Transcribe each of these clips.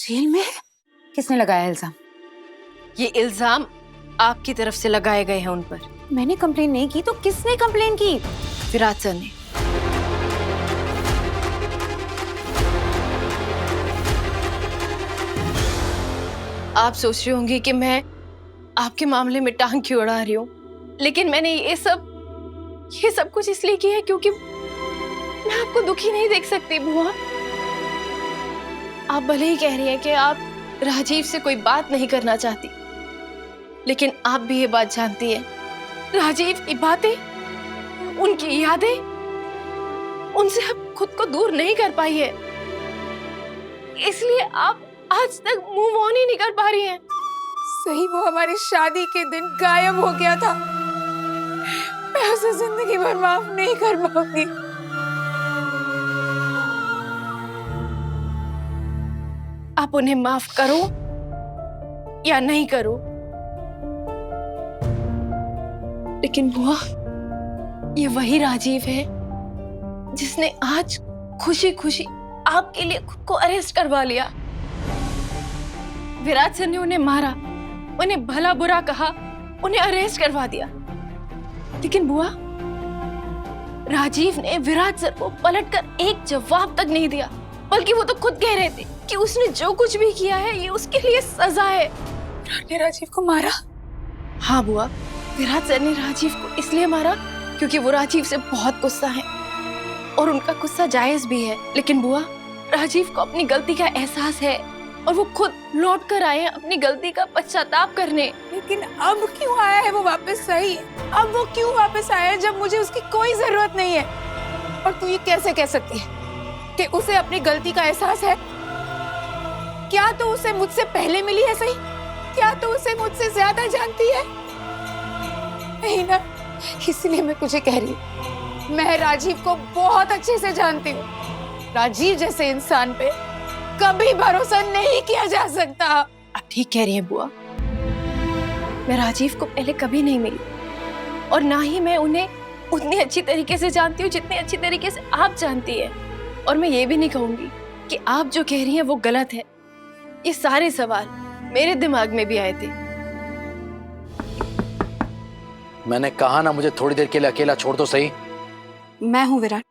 Jail में? किसने लगाया इल्जाम? ये इल्जाम आपकी तरफ से लगाए गए हैं उन पर। मैंने कंप्लेन नहीं की तो किसने कंप्लेन की? विराट सर ने। आप सोच रहे होंगे कि मैं आपके मामले में टांग क्यों अड़ा रही हूँ, लेकिन मैंने ये सब कुछ इसलिए किया है क्योंकि मैं आपको दुखी नहीं देख सकती बुआ। आप भले ही कह रही हैं कि आप राजीव से कोई बात नहीं करना चाहती, लेकिन आप भी ये बात जानती हैं, राजीव की बातें, उनकी यादें, उनसे आप खुद को दूर नहीं कर पाई है, इसलिए आप आज तक मूव ऑन ही नहीं कर पा रही हैं। सही, वो हमारी शादी के दिन गायब हो गया था। मैं उसे जिंदगी भर माफ नहीं कर पाऊंगी। आप उन्हें माफ करो या नहीं करो, लेकिन बुआ, ये वही राजीव है जिसने आज खुशी खुशी आपके लिए खुद को अरेस्ट करवा लिया। विराट सर ने उन्हें मारा, उन्हें भला बुरा कहा, उन्हें अरेस्ट करवा दिया, लेकिन बुआ, राजीव ने विराट सर को पलटकर एक जवाब तक नहीं दिया, बल्कि वो तो खुद कह रहे थे कि उसने जो कुछ भी किया है ये उसके लिए सजा है। विराट ने राजीव को मारा? हाँ बुआ, विराट सर ने राजीव को इसलिए मारा क्योंकि वो राजीव से बहुत गुस्सा है और उनका गुस्सा जायज भी है, लेकिन बुआ, राजीव को अपनी गलती का एहसास है और वो खुद लौट कर आए हैं अपनी गलती का पश्चाताप करने। लेकिन अब क्यों आया है वो वापस? सही, अब वो क्यों वापस आया है जब मुझे उसकी कोई जरूरत नहीं है? और तू ये कैसे कह सकती है कि उसे अपनी गलती का एहसास है? क्या तो उसे मुझसे पहले मिली है? सही, क्या तो उसे मुझसे ज्यादा जानती है? नहीं ना, इसलिए मैं तुझे कह रही हूँ, मैं राजीव को बहुत अच्छे से जानती हूँ। राजीव जैसे इंसान पे कभी भरोसा नहीं किया जा सकता। आप ठीक कह रही हैं बुआ, मैं राजीव को पहले कभी नहीं मिली और ना ही मैं उन्हें उतनी अच्छी तरीके से जानती हूँ जितनी अच्छी तरीके से आप जानती हैं। और मैं ये भी नहीं कहूंगी कि आप जो कह रही हैं वो गलत है। ये सारे सवाल मेरे दिमाग में भी आए थे। मैंने कहा ना, मुझे थोड़ी देर के लिए अकेला छोड़ दो। सही, मैं हूं विराट।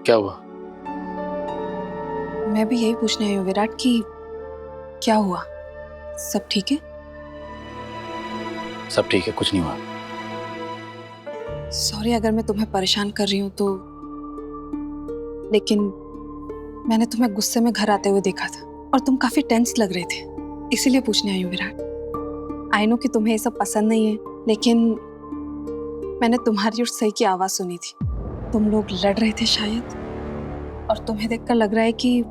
क्या हुआ? मैं भी यही पूछने आई हूँ विराट कि क्या हुआ? सब ठीक है? सब ठीक है, कुछ नहीं हुआ। सॉरी अगर मैं तुम्हें परेशान कर रही हूँ तो, लेकिन मैंने तुम्हें गुस्से में घर आते हुए देखा था और तुम काफी टेंस लग रहे थे, इसीलिए पूछने आई हूँ विराट। आई नो कि तुम्हें ये सब पसंद नहीं है, लेकिन मैंने तुम्हारी और सही की आवाज सुनी थी। तुम लोग लड़ रहे थे शायद, और तुम्हें देखकर लग रहा है कि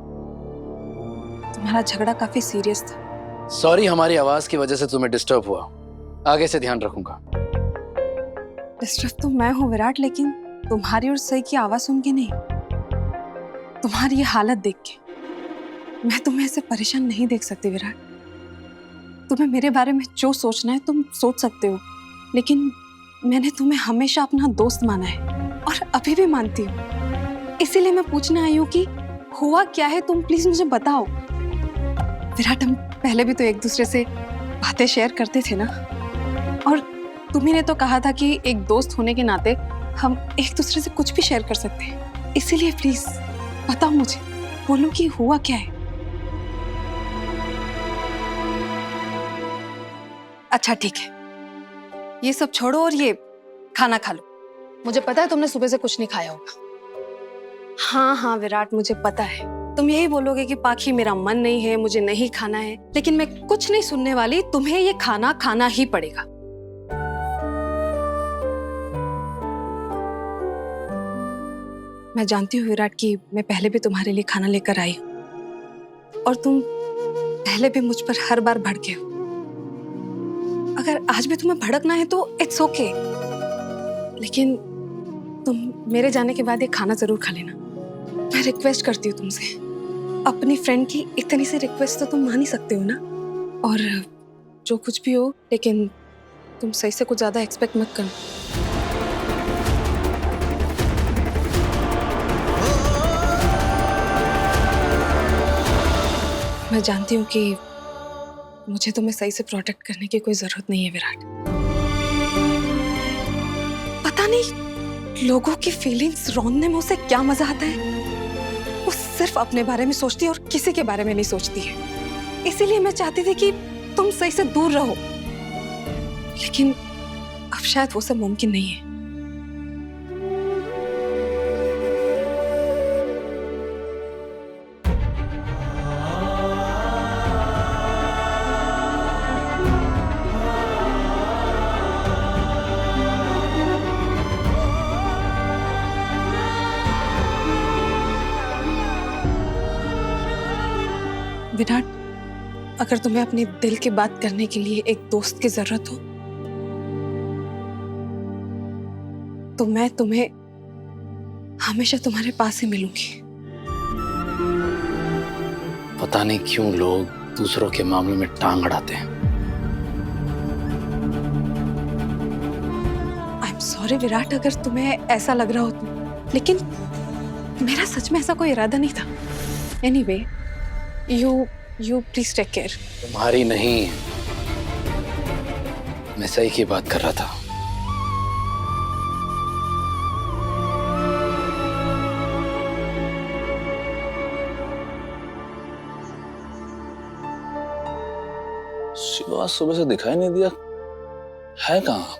तुम्हारा झगड़ा काफी सीरियस था। सॉरी, हमारी आवाज की वजह से तुम्हें डिस्टर्ब हुआ। आगे से ध्यान रखूंगा। डिस्टर्ब तो मैं हूँ विराट, लेकिन तुम्हारी और सही की आवाज सुन के नहीं, तुम्हारी ये हालत देख के मैं तुम्हें ऐसे परेशान नहीं देख सकती विराट। तुम्हें मेरे बारे में जो सोचना है तुम सोच सकते हो, लेकिन मैंने तुम्हें हमेशा अपना दोस्त माना है और अभी भी मानती हूँ। इसीलिए मैं पूछने आई हूँ कि हुआ क्या है, तुम प्लीज मुझे बताओ। विराट, हम पहले भी तो एक दूसरे से बातें शेयर करते थे ना, और तुम्ही ने तो कहा था कि एक दोस्त होने के नाते हम एक दूसरे से कुछ भी शेयर कर सकते हैं। इसीलिए प्लीज बताओ मुझे, बोलो कि हुआ क्या है। अच्छा ठीक है, ये सब छोड़ो और ये खाना खा लो। मुझे पता है तुमने सुबह से कुछ नहीं खाया होगा। हाँ हाँ विराट, मुझे पता है तुम यही बोलोगे कि पाखी मेरा मन नहीं है, मुझे नहीं खाना है, लेकिन मैं कुछ नहीं सुनने वाली। तुम्हें ये खाना खाना ही पड़ेगा। मैं जानती हूँ विराट कि मैं पहले भी तुम्हारे लिए खाना लेकर आई हूँ और तुम पहले भी मुझ पर हर बार भड़के हो। अगर आज भी तुम्हें भड़कना है तो इट्स ओके, लेकिन तुम मेरे जाने के बाद ये खाना जरूर खा लेना। मैं रिक्वेस्ट करती हूँ तुमसे, अपनी फ्रेंड की इतनी सी रिक्वेस्ट तो तुम मान ही सकते हो ना। और जो कुछ भी हो, लेकिन तुम सही से कुछ ज्यादा एक्सपेक्ट मत करना। मैं जानती हूँ कि मुझे तुम्हें सही से प्रोटेक्ट करने की कोई जरूरत नहीं है विराट। पता नहीं लोगों की फीलिंग्स रोनने में उसे क्या मजा आता है। वो सिर्फ अपने बारे में सोचती है और किसी के बारे में नहीं सोचती है। इसीलिए मैं चाहती थी कि तुम सही से दूर रहो, लेकिन अब शायद वो सब मुमकिन नहीं है। विराट, अगर तुम्हें अपने दिल की बात करने के लिए एक दोस्त की जरूरत हो तो मैं तुम्हें हमेशा तुम्हारे पास ही मिलूंगी। पता नहीं क्यों लोग दूसरों के मामले में टांग अड़ाते हैं। आई एम सॉरी विराट अगर तुम्हें ऐसा लग रहा हो तो, लेकिन मेरा सच में ऐसा कोई इरादा नहीं था। Anyway, you please take care. तुम्हारी नहीं, मैं सही की बात कर रहा था। शिवा सुबह से दिखाई नहीं दिया, है कहाँ?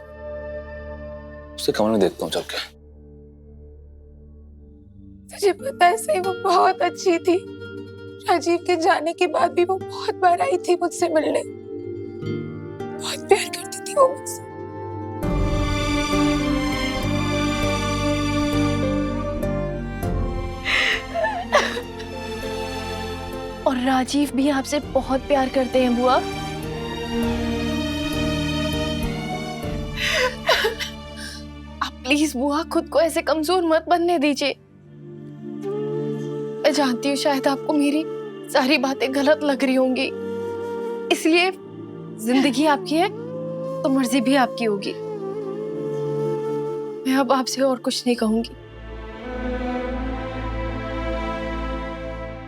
उसे कमरे में देखता हूँ चल के। तुझे पता है सही वो बहुत अच्छी थी। राजीव के जाने के बाद भी वो बहुत बार आई थी मुझसे मिलने। बहुत प्यार करती थी वो मुझसे। और राजीव भी आपसे बहुत प्यार करते हैं बुआ। आप प्लीज बुआ खुद को ऐसे कमजोर मत बनने दीजिए। मैं जानती हूँ शायद आपको मेरी सारी बातें गलत लग रही होंगी, इसलिए जिंदगी आपकी है तो मर्जी भी आपकी होगी। मैं अब आपसे और कुछ नहीं कहूंगी।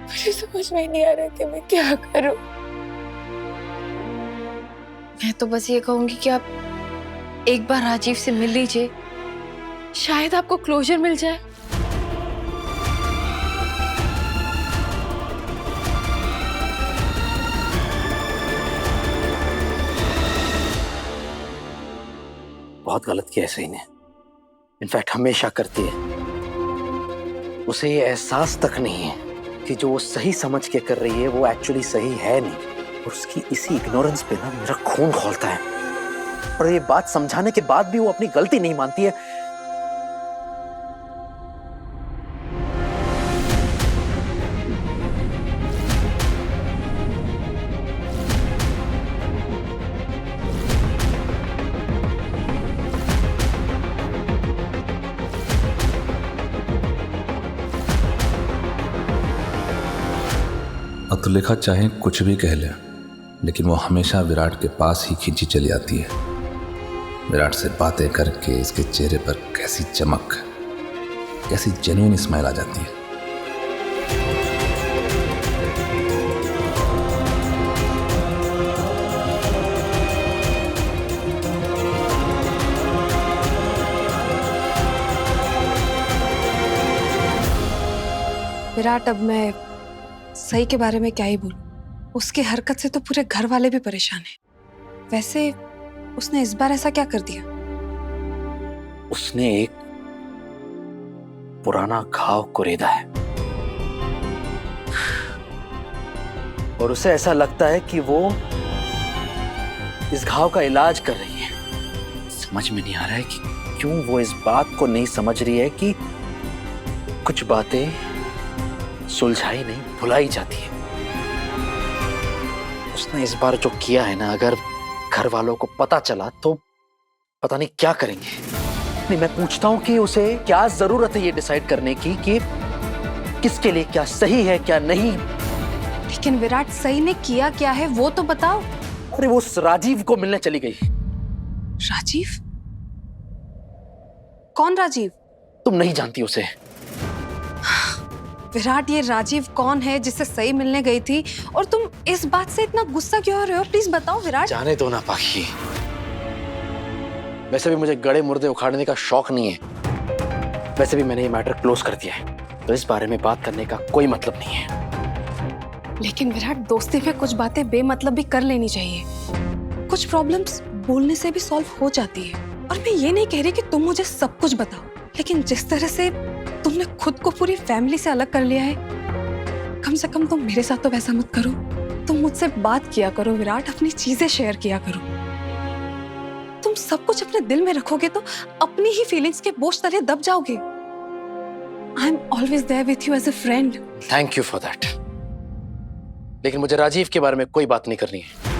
मुझे समझ में नहीं आ रहा कि मैं क्या करूं। मैं तो बस ये कहूंगी कि आप एक बार राजीव से मिल लीजिए, शायद आपको क्लोजर मिल जाए। बहुत गलत किया है सही ने, इनफैक्ट हमेशा करती है। उसे ये एहसास तक नहीं है कि जो वो सही समझ के कर रही है वो एक्चुअली सही है नहीं, और उसकी इसी इग्नोरेंस पे ना मेरा खून खौलता है। और ये बात समझाने के बाद भी वो अपनी गलती नहीं मानती है। अतुलिका चाहे कुछ भी कह ले, लेकिन वो हमेशा विराट के पास ही खींची चली आती है। विराट से बातें करके इसके चेहरे पर कैसी चमक, कैसी जेन्युइन स्माइल आ जाती है। विराट, अब मैं सही के बारे में क्या ही बोलूं। उसकी हरकत से तो पूरे घर वाले भी परेशान हैं। वैसे उसने इस बार ऐसा क्या कर दिया? उसने एक पुराना घाव कुरेदा है और उसे ऐसा लगता है कि वो इस घाव का इलाज कर रही है। समझ में नहीं आ रहा है कि क्यों वो इस बात को नहीं समझ रही है कि कुछ बातें सुलझाई नहीं भुलाई जाती है। उसने इस बार जो किया है ना, अगर घर वालों को पता चला तो पता नहीं क्या करेंगे। नहीं, मैं पूछता हूं कि उसे क्या जरूरत है ये डिसाइड करने की कि किसके लिए क्या सही है क्या नहीं। लेकिन विराट, सही ने किया क्या है वो तो बताओ। अरे वो उस राजीव को मिलने चली गई। राजीव? कौन राजीव? तुम नहीं जानती उसे। विराट, ये राजीव कौन है जिससे सही मिलने गई थी? और तुम इस बात से इतना गुस्सा क्यों हो रहे हो? प्लीज बताओ विराट। जाने दो ना पाखी। वैसे भी मुझे गड़े मुर्दे उखाड़ने का शौक नहीं है। वैसे भी मैंने ये मैटर क्लोज कर दिया है, तो इस बारे में बात करने का कोई मतलब नहीं है। लेकिन विराट, दोस्ती में कुछ बातें बेमतलब भी कर लेनी चाहिए। कुछ प्रॉब्लम्स बोलने से भी सॉल्व हो जाती है। और मैं ये नहीं कह रही कि तुम मुझे सब कुछ बताओ, लेकिन जिस तरह से तुमने खुद को पूरी फैमिली से अलग कर लिया है, कम से कम तुम मेरे साथ तो वैसा मत करो। तुम मुझसे बात किया करो विराट, अपनी चीजें शेयर किया करो। तुम सब कुछ अपने दिल में रखोगे तो अपनी ही फीलिंग्स के बोझ तले दब जाओगे। I am always there with you as a friend. Thank you for that. लेकिन मुझे राजीव के बारे में कोई बात नहीं करनी है।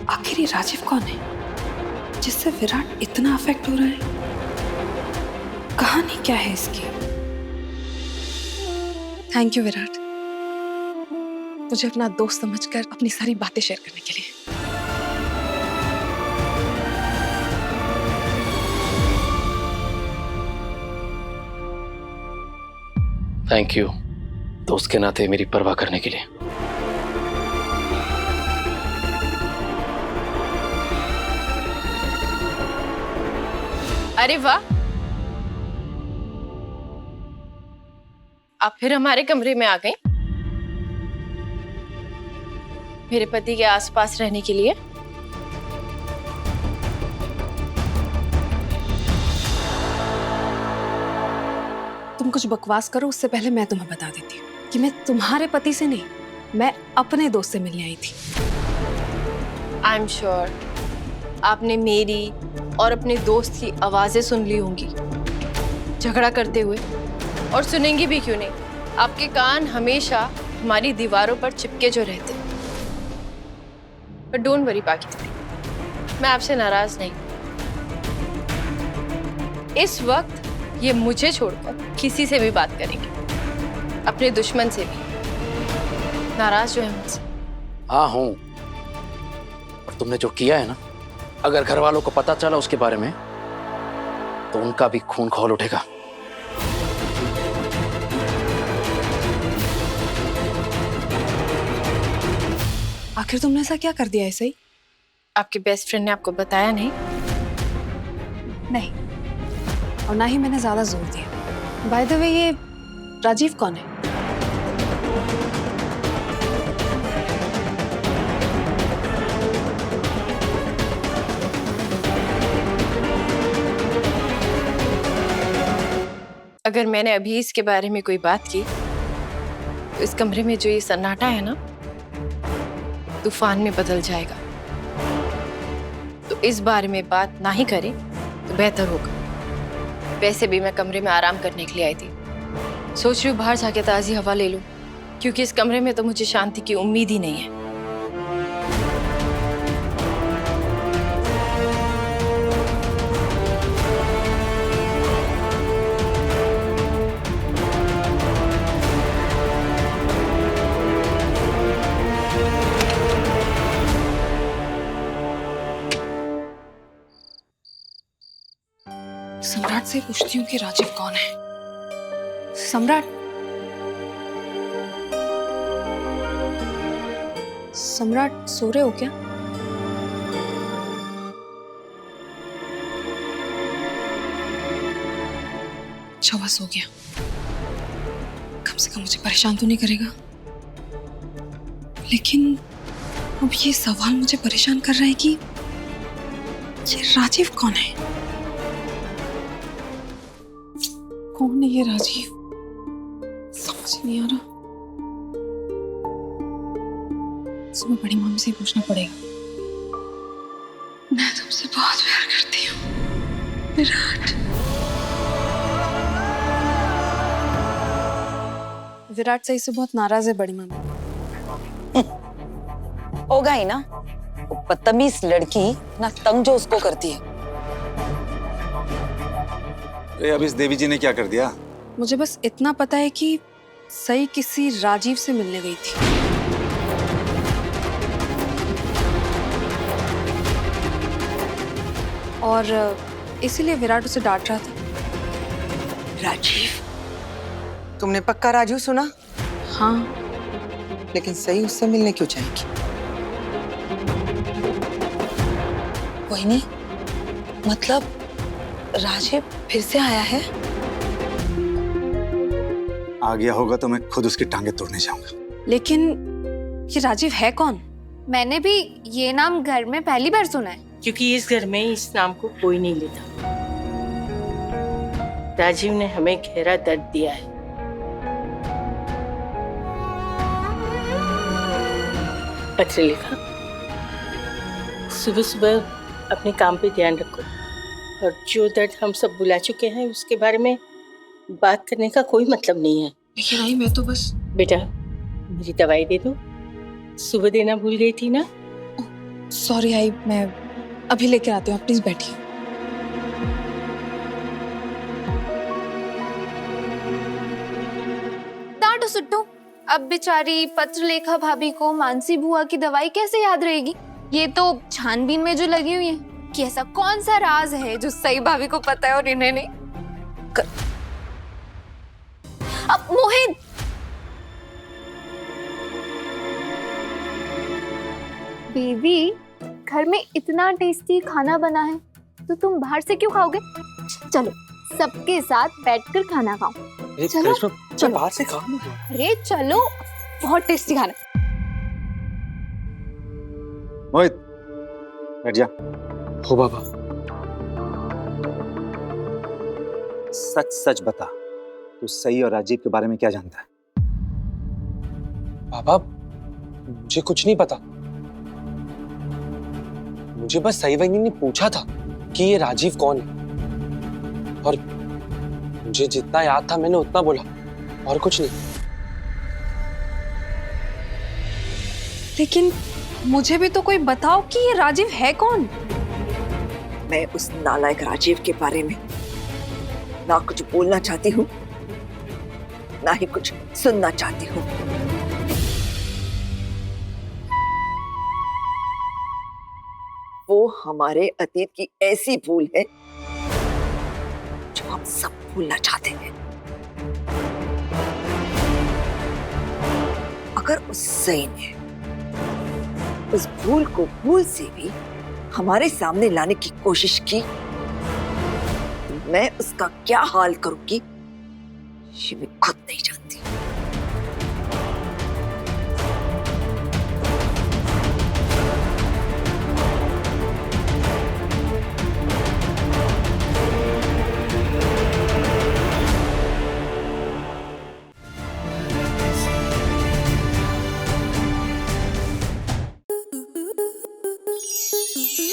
आखिर ये राजीव कौन है जिससे विराट इतना अफेक्ट हो रहा है? कहानी क्या है इसकी? थैंक यू विराट, मुझे अपना दोस्त समझकर अपनी सारी बातें शेयर करने के लिए। थैंक यू दोस्त के नाते मेरी परवाह करने के लिए। अरे वाह, आप फिर हमारे कमरे में आ गए मेरे पति के आसपास रहने के लिए। तुम कुछ बकवास करो उससे पहले मैं तुम्हें बता देती हूँ कि मैं तुम्हारे पति से नहीं, मैं अपने दोस्त से मिलने आई थी। आई एम श्योर आपने मेरी और अपने दोस्त की आवाजें सुन ली होंगी झगड़ा करते हुए, और सुनेंगी भी क्यों नहीं। आपके कान हमेशा हमारी दीवारों पर चिपके जो रहते। बट डोंट वरी पाकी, मैं आपसे नाराज नहीं। इस वक्त ये मुझे छोड़कर किसी से भी बात करेंगे, अपने दुश्मन से भी। नाराज जो है मुझसे? हाँ हूं। और तुमने जो किया है ना, अगर घर वालों को पता चला उसके बारे में तो उनका भी खून खौल उठेगा। आखिर तुमने ऐसा क्या कर दिया ऐसे ही? आपके बेस्ट फ्रेंड ने आपको बताया नहीं? नहीं, और ना ही मैंने ज्यादा जोर दिया। बाय द वे, ये राजीव कौन है? अगर मैंने अभी इसके बारे में कोई बात की तो इस कमरे में जो ये सन्नाटा है ना, तूफान में बदल जाएगा। तो इस बारे में बात ना ही करें तो बेहतर होगा। वैसे भी मैं कमरे में आराम करने के लिए आई थी। सोच रही हूँ बाहर जाके ताज़ी हवा ले लूँ, क्योंकि इस कमरे में तो मुझे शांति की उम्मीद ही नहीं है। सम्राट से पूछती हूँ कि राजीव कौन है। सम्राट, सम्राट सो रहे हो क्या? अच्छा हुआ सो गया, कम से कम मुझे परेशान तो नहीं करेगा। लेकिन अब ये सवाल मुझे परेशान कर रहा है कि ये राजीव कौन है? कौन है ये राजीव? समझ नहीं आ रहा। सुबह बड़ी मम्मी से पूछना पड़ेगा। मैं तुमसे बहुत प्यार करती हूँ विराट। विराट सही से बहुत नाराज है बड़ी मम्मी। होगा ही ना, वो बदतमीज लड़की ना तंग जो उसको करती है। अब इस देवी जी ने क्या कर दिया? मुझे बस इतना पता है कि सही किसी राजीव से मिलने गई थी। और इसीलिए विराट उसे डांट रहा था। राजीव, तुमने पक्का राजू सुना? हाँ, लेकिन सही उससे मिलने क्यों जाएगी? कोई नहीं, मतलब राजीव फिर से आया है? आ गया होगा तो मैं खुद उसकी टांगे तोड़ने जाऊंगा। लेकिन ये राजीव है कौन? मैंने भी ये नाम घर में पहली बार सुना है। क्योंकि इस घर में इस नाम को कोई नहीं लेता। राजीव ने हमें गहरा दर्द दिया है। पत्र लिखा, सुबह सुबह अपने काम पे ध्यान रखो और जो दर्द हम सब भुला चुके हैं उसके बारे में बात करने का कोई मतलब नहीं है। लेकिन आई मैं तो बस। बेटा मेरी दवाई दे दो, सुबह देना भूल गई थी ना। सॉरी आई, मैं अभी लेकर आती हूँ, आप प्लीज बैठिए। डांटो सुट्टू, अब बेचारी पत्रलेखा भाभी को मानसी बुआ की दवाई कैसे याद रहेगी? ये तो छानबीन में जो लगी हुई है कि ऐसा कौन सा राज है जो सही भाभी को पता है और इन्हें नहीं। अब मोहित, बेबी घर में इतना टेस्टी खाना बना है तो तुम बाहर से क्यों खाओगे? चलो सबके साथ बैठकर खाना खाओ। चलो चलो बाहर से खा। अरे चलो, बहुत टेस्टी खाना। मोहित बैठ जा। हो बाबा, सच सच बता, तू सही और राजीव के बारे में क्या जानता है? बाबा मुझे कुछ नहीं पता। मुझे बस सई वहीनी ने पूछा था कि ये राजीव कौन है, और मुझे जितना याद था मैंने उतना बोला, और कुछ नहीं। लेकिन मुझे भी तो कोई बताओ कि ये राजीव है कौन? मैं उस नालायक राजीव के बारे में ना कुछ बोलना चाहती हूँ, ना ही कुछ सुनना चाहती हूँ। वो हमारे अतीत की ऐसी भूल है जो हम सब भूलना चाहते हैं। अगर उस सई ने उस भूल को भूल से भी हमारे सामने लाने की कोशिश की तो मैं उसका क्या हाल करूंगी ये मैं खुद नहीं जानती।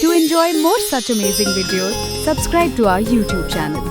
To enjoy more such amazing videos, subscribe to our YouTube channel.